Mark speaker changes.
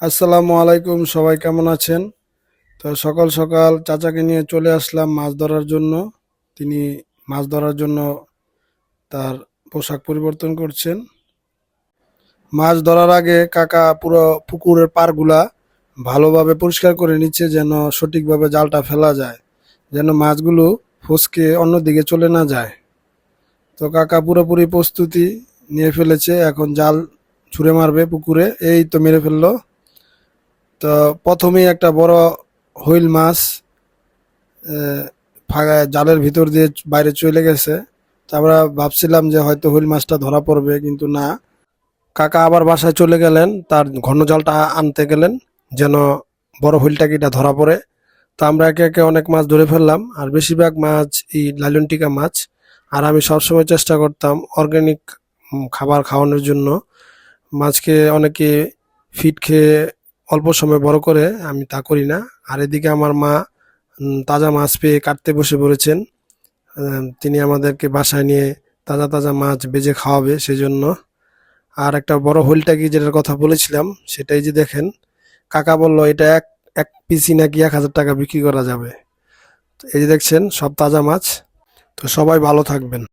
Speaker 1: আসসালামু আলাইকুম, সবাই কেমন আছেন? তো সকাল সকাল চাচাকে নিয়ে চলে আসলাম মাছ ধরার জন্য। তিনি মাছ ধরার জন্য তার পোশাক পরিবর্তন করছেন। মাছ ধরার আগে কাকা পুরো পুকুরের পাড়গুলা ভালোভাবে পরিষ্কার করে নিচ্ছে, যেন সঠিকভাবে জালটা ফেলা যায়, যেন মাছগুলো ফসকে অন্যদিকে চলে না যায়। তো কাকা পুরোপুরি প্রস্তুতি নিয়ে ফেলেছে, এখন জাল ছুঁড়ে মারবে পুকুরে। এই তো মেরে ফেললো। তো প্রথমেই একটা বড় হুইল মাছ ফাঁকা জালের ভিতর দিয়ে বাইরে চলে গেছে। তো আমরা ভাবছিলাম যে হয়তো হুইল মাছটা ধরা পড়বে, কিন্তু না। কাকা আবার বাসায় চলে গেলেন, তার ঘন জালটা আনতে গেলেন, যেন বড় হুইলটা কিটা ধরা পড়ে। তো আমরা একে একে অনেক মাছ ধরে ফেললাম, আর বেশিরভাগ মাছ এই লাইলন টিকা মাছ। আর আমি সবসময় চেষ্টা করতাম অর্গানিক খাবার খাওয়ানোর জন্য মাছকে। অনেকে ফিড খেয়ে অল্প সময় বড় করে, আমি তা করি না। আর এদিকে আমার মা তাজা মাছ পেয়ে কাটতে বসে পড়েছেন। তিনি আমাদেরকে বাসায় নিয়ে তাজা তাজা মাছ ভেজে খাওয়াবে সেজন্য। আর একটা বড় হুইলটাকি যেটার কথা বলেছিলাম, সেটাই যে দেখেন, কাকা বলল এটা এক এক পিসি নাকি 1,000 টাকা বিক্রি করা যাবে। তো এই যে দেখছেন সব তাজা মাছ। তো সবাই ভালো থাকবেন।